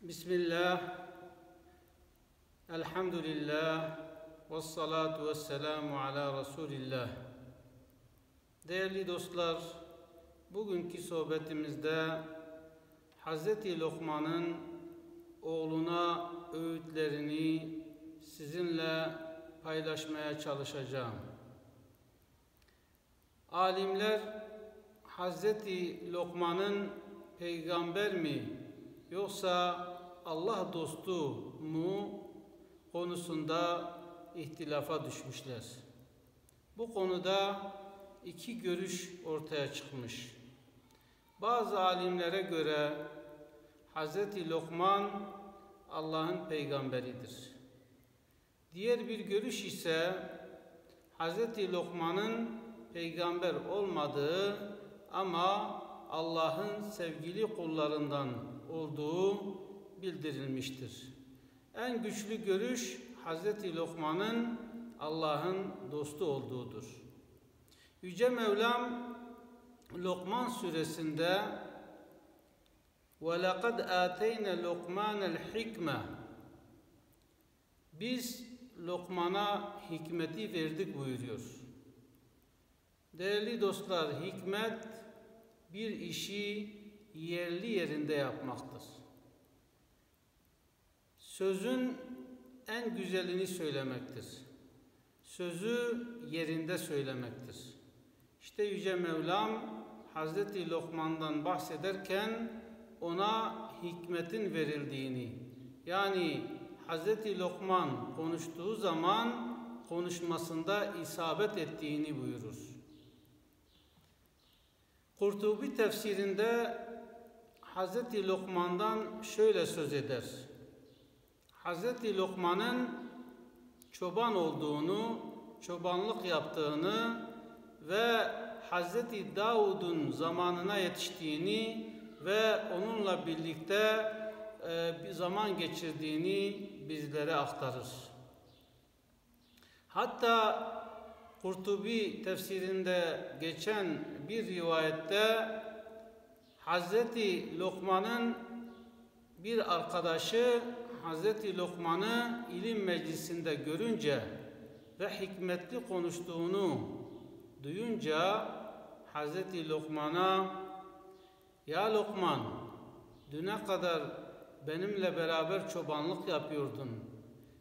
Bismillah, elhamdülillah, ve salatu ve selamu ala Resulillah. Değerli dostlar, bugünkü sohbetimizde Hz. Lokman'ın oğluna öğütlerini sizinle paylaşmaya çalışacağım. Alimler Hz. Lokman'ın peygamber mi yoksa Allah dostu mu konusunda ihtilafa düşmüşler. Bu konuda iki görüş ortaya çıkmış. Bazı alimlere göre Hz. Lokman Allah'ın peygamberidir. Diğer bir görüş ise Hz. Lokman'ın peygamber olmadığı ama Allah'ın sevgili kullarından olduğu bildirilmiştir. En güçlü görüş Hz. Lokman'ın Allah'ın dostu olduğudur. Yüce Mevlam Lokman suresinde وَلَقَدْ آتَيْنَا لُقْمَانَ الْحِكْمَةِ Biz Lokman'a hikmeti verdik buyuruyor. Değerli dostlar, hikmet bir işi yerli yerinde yapmaktır. Sözün en güzelini söylemektir. Sözü yerinde söylemektir. İşte Yüce Mevlam Hazreti Lokman'dan bahsederken ona hikmetin verildiğini, yani Hazreti Lokman konuştuğu zaman konuşmasında isabet ettiğini buyurur. Kurtubi tefsirinde Hazreti Lokman'dan şöyle söz eder. Hazreti Lokman'ın çoban olduğunu, çobanlık yaptığını ve Hazreti Davud'un zamanına yetiştiğini ve onunla birlikte bir zaman geçirdiğini bizlere aktarır. Hatta Kurtubi tefsirinde geçen bir rivayette Hazreti Lokman'ın bir arkadaşı Hazreti Lokman'ı ilim meclisinde görünce ve hikmetli konuştuğunu duyunca Hazreti Lokman'a "Ya Lokman, düne kadar benimle beraber çobanlık yapıyordun.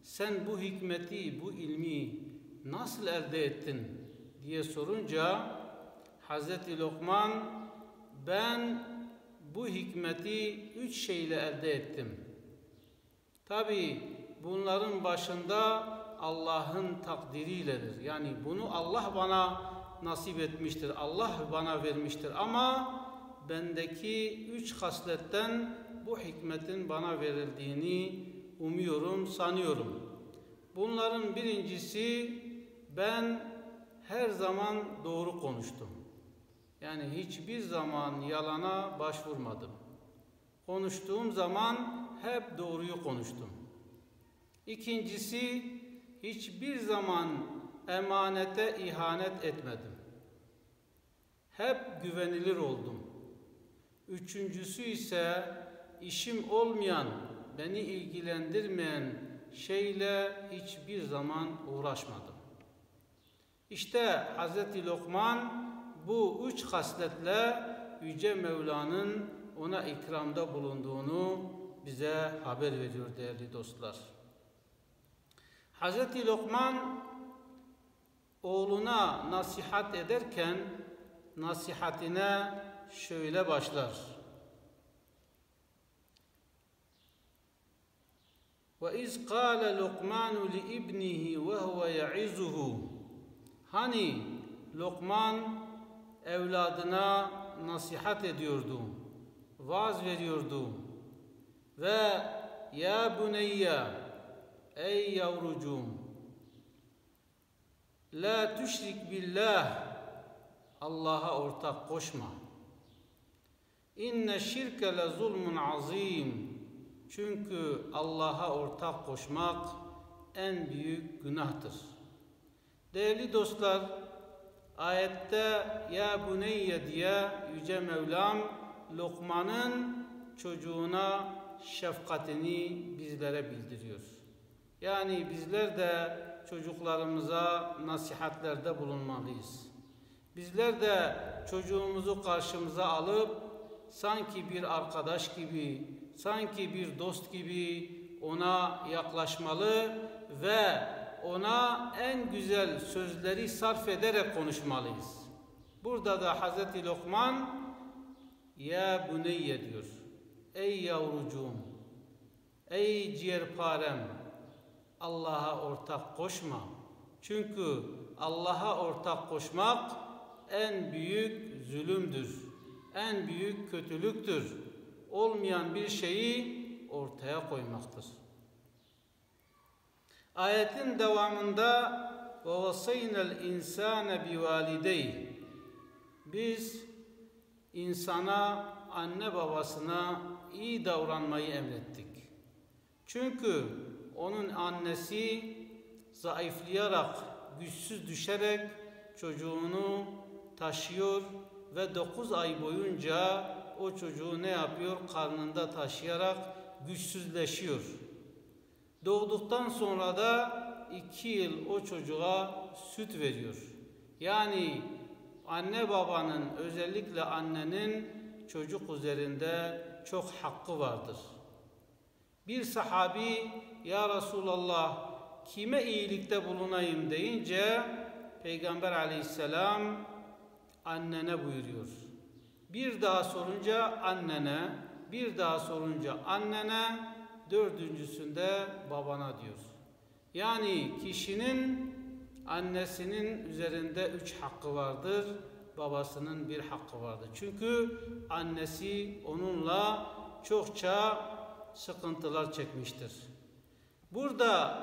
Sen bu hikmeti, bu ilmi nasıl elde ettin?" diye sorunca Hazreti Lokman, "Ben bu hikmeti 3 şeyle elde ettim. Tabi bunların başında Allah'ın takdiriyledir. Yani bunu Allah bana nasip etmiştir, Allah bana vermiştir ama bendeki 3 hasletten bu hikmetin bana verildiğini umuyorum, sanıyorum. Bunların birincisi, ben her zaman doğru konuştum. Yani hiçbir zaman yalana başvurmadım. Konuştuğum zaman hep doğruyu konuştum. İkincisi, hiçbir zaman emanete ihanet etmedim. Hep güvenilir oldum. Üçüncüsü ise işim olmayan, beni ilgilendirmeyen şeyle hiçbir zaman uğraşmadım." İşte Hz. Lokman bu 3 hasletle Yüce Mevla'nın ona ikramda bulunduğunu bize haber veriyor değerli dostlar. Hz. Lokman oğluna nasihat ederken nasihatine şöyle başlar. وَاِذْ قَالَ لُقْمَانُ لِإِبْنِهِ وَهُوَ يَعِزُهُ Hani Lokman evladına nasihat ediyordu, vaaz veriyordu ve "Ya buneyye, ey yavrucuğum, la tüşrik billah, Allah'a ortak koşma. İnne şirke le zulmun azim, çünkü Allah'a ortak koşmak en büyük günahtır." Değerli dostlar, ayette "Ya buneyye" diye Yüce Mevlam Lokman'ın çocuğuna şefkatini bizlere bildiriyor. Yani bizler de çocuklarımıza nasihatlerde bulunmalıyız. Bizler de çocuğumuzu karşımıza alıp sanki bir arkadaş gibi, sanki bir dost gibi ona yaklaşmalı ve ona en güzel sözleri sarf ederek konuşmalıyız. Burada da Hazreti Lokman ya buneyye diyor. Ey yavrucuğum, ey ciğerparem, Allah'a ortak koşma. Çünkü Allah'a ortak koşmak en büyük zulümdür, en büyük kötülüktür. Olmayan bir şeyi ortaya koymaktır. Ayetin devamında وَوَصَيْنَا الْاِنْسَانَ بِوَالِدَيْهِ biz insana, anne babasına iyi davranmayı emrettik. Çünkü onun annesi zayıflayarak, güçsüz düşerek çocuğunu taşıyor ve 9 ay boyunca o çocuğu ne yapıyor? Karnında taşıyarak güçsüzleşiyor. Doğduktan sonra da 2 yıl o çocuğa süt veriyor. Yani anne babanın, özellikle annenin çocuk üzerinde çok hakkı vardır. Bir sahabi ya Resulallah kime iyilikte bulunayım deyince Peygamber aleyhisselam annene buyuruyor. Bir daha sorunca annene, bir daha sorunca annene, dördüncüsünde babana diyor. Yani kişinin annesinin üzerinde 3 hakkı vardır, babasının 1 hakkı vardır. Çünkü annesi onunla çokça sıkıntılar çekmiştir. Burada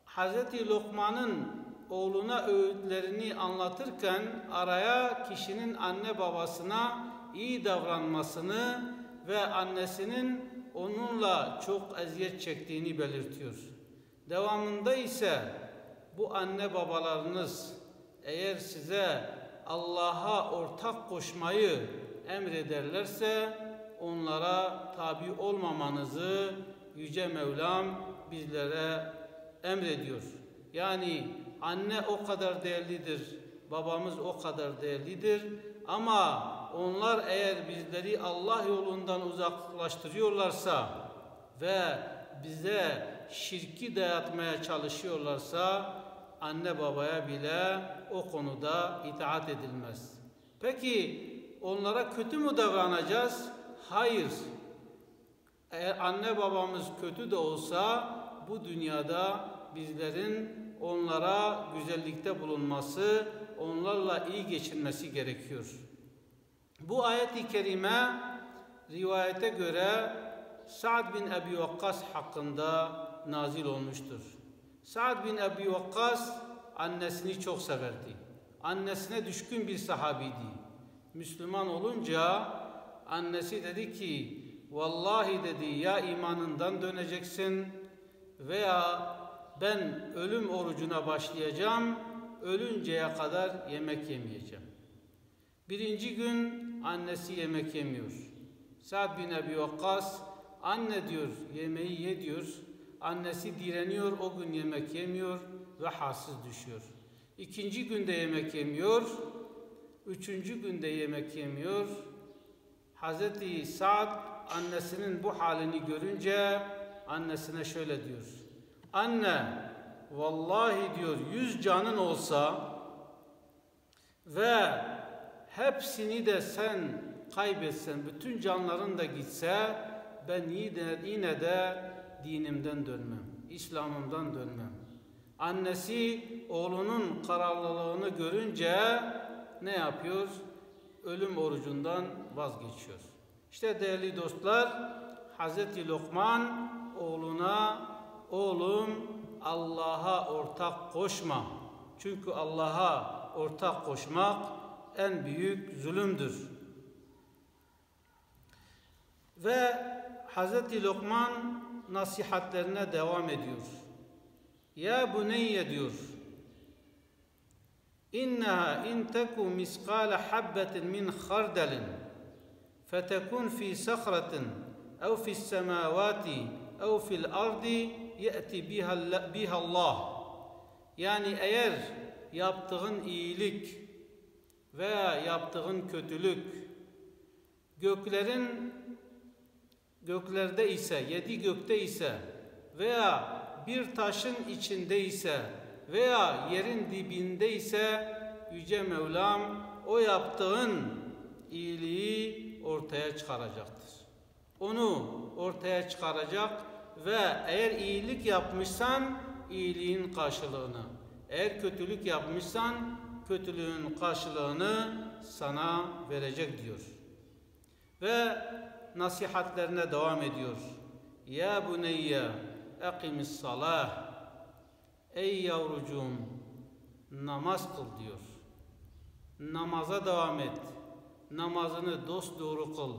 Hazreti Lokman'ın oğluna öğütlerini anlatırken araya kişinin anne babasına iyi davranmasını ve annesinin onunla çok eziyet çektiğini belirtiyor. Devamında ise bu anne babalarınız eğer size Allah'a ortak koşmayı emrederlerse onlara tabi olmamanızı Yüce Mevlam bizlere emrediyor. Yani anne o kadar değerlidir, babamız o kadar değerlidir ama onlar eğer bizleri Allah yolundan uzaklaştırıyorlarsa ve bize şirki dayatmaya çalışıyorlarsa anne babaya bile o konuda itaat edilmez. Peki onlara kötü mü davranacağız? Hayır. Eğer anne babamız kötü de olsa bu dünyada bizlerin onlara güzellikte bulunması, onlarla iyi geçinmesi gerekiyor. Bu ayet-i kerime rivayete göre Sa'd bin Ebi Vakkas hakkında nazil olmuştur. Sa'd bin Ebi Vakkas annesini çok severdi. Annesine düşkün bir sahabiydi. Müslüman olunca annesi dedi ki, vallahi dedi ya imanından döneceksin veya ben ölüm orucuna başlayacağım, ölünceye kadar yemek yemeyeceğim. Birinci gün annesi yemek yemiyor. Sa'd bin Ebi Vakkas, anne diyor yemeği ye diyor. Annesi direniyor, o gün yemek yemiyor ve halsiz düşüyor. İkinci günde yemek yemiyor, üçüncü günde yemek yemiyor. Hazreti Sa'd annesinin bu halini görünce annesine şöyle diyor. Anne, vallahi diyor 100 canın olsa ve hepsini de sen kaybetsen, bütün canların da gitse ben yine de dinimden dönmem, İslam'ımdan dönmem. Annesi oğlunun kararlılığını görünce ne yapıyor? Ölüm orucundan vazgeçiyor. İşte değerli dostlar, Hazreti Lokman oğluna, oğlum Allah'a ortak koşma. Çünkü Allah'a ortak koşmak en büyük zulümdür. Ve Hazreti Lokman nasihatlerine devam ediyor. Ya buneyye diyor. İnneha in teku miskale habbetin min hardelin فَتَكُنْ فِي سَخْرَةٍ اَوْ فِي السَّمَاوَاتِ اَوْ فِي الْأَرْضِ يَأْتِ بِهَا اللّٰهِ. Yani eğer yaptığın iyilik veya yaptığın kötülük göklerde ise, 7 gökte ise veya bir taşın içinde ise veya yerin dibinde ise Yüce Mevlam o yaptığın iyiliği ortaya çıkaracaktır. Onu ortaya çıkaracak ve eğer iyilik yapmışsan iyiliğin karşılığını, eğer kötülük yapmışsan kötülüğün karşılığını sana verecek diyor. Ve nasihatlerine devam ediyor. Ya buneyye ekimis salah. Ey yavrucuğum namaz kıl diyor. Namaza devam et. Namazını dosdoğru kıl.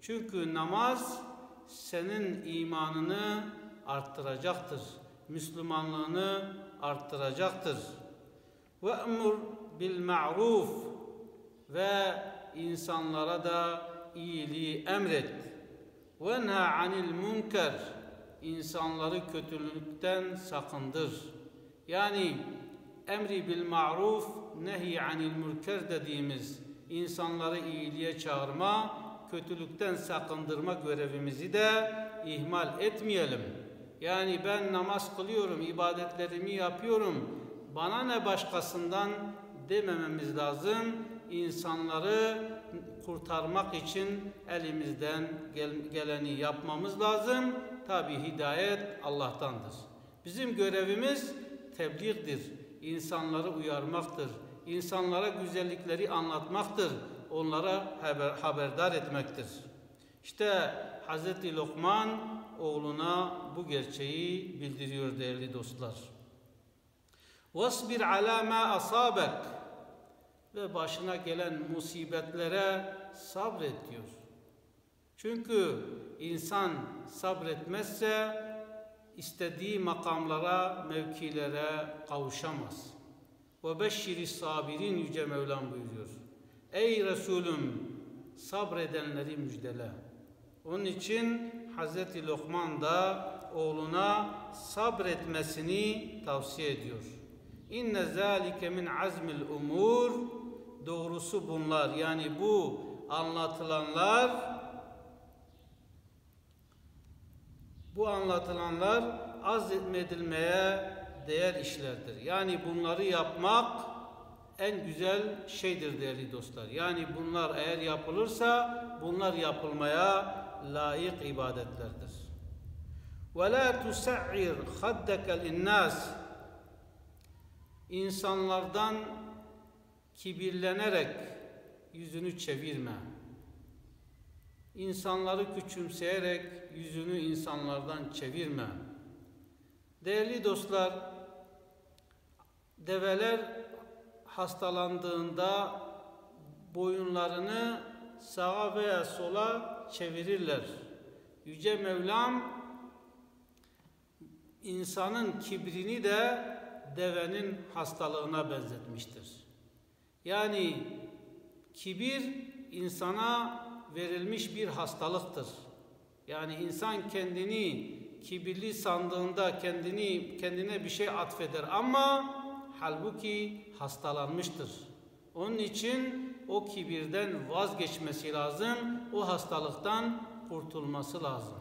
Çünkü namaz senin imanını arttıracaktır. Müslümanlığını arttıracaktır. Ve'mur bil ma'ruf ve insanlara da iyiliği emret. Venha anil münker, insanları kötülükten sakındır. Yani emri bil ma'ruf, nehi anil münker dediğimiz insanları iyiliğe çağırma, kötülükten sakındırma görevimizi de ihmal etmeyelim. Yani ben namaz kılıyorum, ibadetlerimi yapıyorum, bana ne başkasından demememiz lazım. İnsanları kurtarmak için elimizden geleni yapmamız lazım. Tabi hidayet Allah'tandır. Bizim görevimiz tebliğdir. İnsanları uyarmaktır. İnsanlara güzellikleri anlatmaktır. Onlara haberdar etmektir. İşte Hz. Lokman oğluna bu gerçeği bildiriyor değerli dostlar. وَاصْبِرْ عَلَى مَا أَصَابَكَ ve başına gelen musibetlere sabret diyor. Çünkü insan sabretmezse istediği makamlara, mevkilere kavuşamaz. وَبَشِّرِ sabirin Yüce Mevlam buyuruyor. Ey Resulüm sabredenleri müjdele. Onun için Hz. Lokman da oğluna sabretmesini tavsiye ediyor. İnne zâlike min azmil umur. Doğrusu bunlar, yani bu anlatılanlar azmetmedilmeye değer işlerdir. Yani bunları yapmak en güzel şeydir değerli dostlar. Yani bunlar eğer yapılırsa bunlar yapılmaya layık ibadetlerdir. وَلَا تُسَعِّرْ خَدَّكَ لِلنَّاسِ İnsanlardan kibirlenerek yüzünü çevirme. İnsanları küçümseyerek yüzünü insanlardan çevirme. Değerli dostlar, develer hastalandığında boyunlarını sağa veya sola çevirirler. Yüce Mevlam insanın kibrini de devenin hastalığına benzetmiştir. Yani kibir insana verilmiş bir hastalıktır. Yani insan kendini kibirli sandığında kendine bir şey atfeder ama halbuki hastalanmıştır. Onun için o kibirden vazgeçmesi lazım, o hastalıktan kurtulması lazım.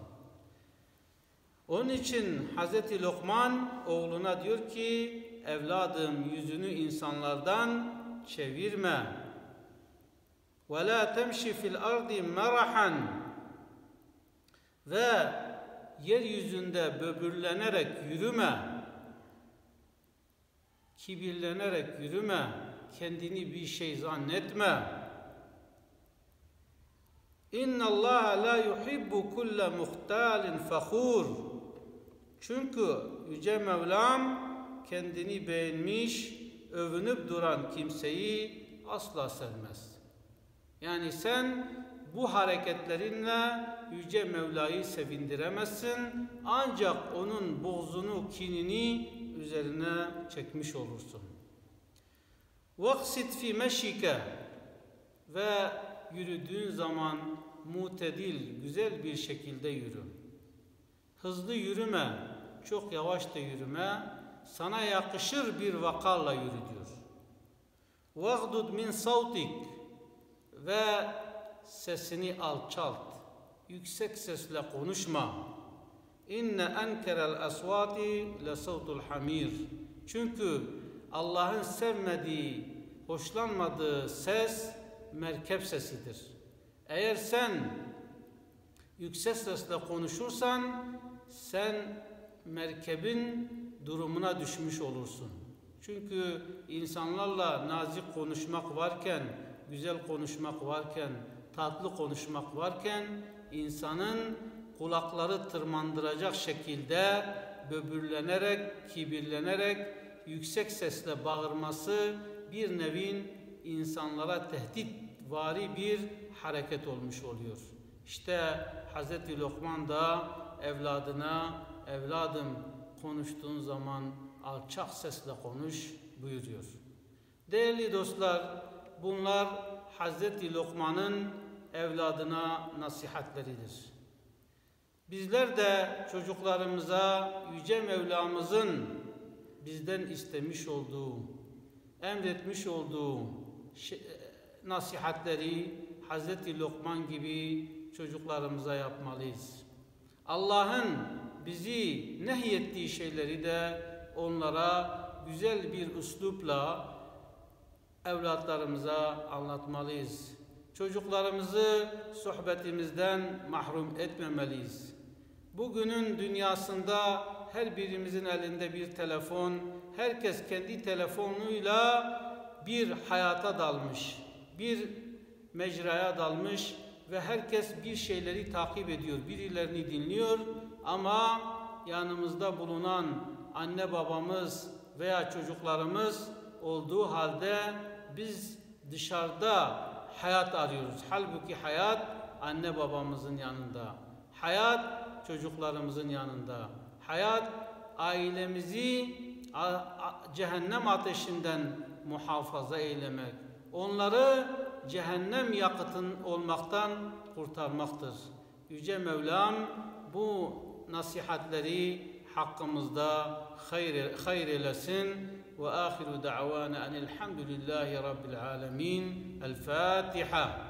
Onun için Hz. Lokman oğluna diyor ki, evladım yüzünü insanlardan çevirme. وَلَا تَمْشِ فِي الْأَرْضِ مَرَحًا ve yeryüzünde böbürlenerek yürüme, kibirlenerek yürüme, kendini bir şey zannetme. اِنَّ اللّٰهَ لَا يُحِبُّ كُلَّ مُخْتَالٍ فَخُورٍ Çünkü Yüce Mevlam kendini beğenmiş, övünüp duran kimseyi asla sevmez. Yani sen bu hareketlerinle Yüce Mevla'yı sevindiremezsin, ancak onun buğzunu, kinini üzerine çekmiş olursun. وَقْسِدْ فِي مَشِّكَ ve yürüdüğün zaman mutedil, güzel bir şekilde yürü. Hızlı yürüme, çok yavaş da yürüme, sana yakışır bir vakarla yürü diyor. وَغْدُدْ مِنْ صَوْتِكَ ve sesini alçalt. Yüksek sesle konuşma. İnne enkerel asvati le savtul hamir. Çünkü Allah'ın sevmediği, hoşlanmadığı ses merkep sesidir. Eğer sen yüksek sesle konuşursan sen merkebin durumuna düşmüş olursun. Çünkü insanlarla nazik konuşmak varken, güzel konuşmak varken, tatlı konuşmak varken insanın kulakları tırmandıracak şekilde böbürlenerek, kibirlenerek yüksek sesle bağırması bir nevin insanlara tehditvari bir hareket olmuş oluyor. İşte Hz. Lokman da evladına, evladım konuştuğun zaman alçak sesle konuş buyuruyor. Değerli dostlar, bunlar Hz. Lokman'ın evladına nasihatleridir. Bizler de çocuklarımıza Yüce Mevlamızın bizden istemiş olduğu, emretmiş olduğu nasihatleri Hz. Lokman gibi çocuklarımıza yapmalıyız. Allah'ın bizi nehyettiği şeyleri de onlara güzel bir üslupla evlatlarımıza anlatmalıyız. Çocuklarımızı sohbetimizden mahrum etmemeliyiz. Bugünün dünyasında her birimizin elinde bir telefon, herkes kendi telefonuyla bir hayata dalmış, bir mecraya dalmış ve herkes bir şeyleri takip ediyor, birilerini dinliyor ama yanımızda bulunan anne babamız veya çocuklarımız olduğu halde biz dışarıda hayat arıyoruz. Halbuki hayat anne babamızın yanında. Hayat çocuklarımızın yanında. Hayat ailemizi cehennem ateşinden muhafaza eylemek. Onları cehennem yakıtın olmaktan kurtarmaktır. Yüce Mevlam bu nasihatleri hakkımızda hayır eylesin. Ve ahiru da'vana enilhamdülillahi rabbil alemin. El Fatiha.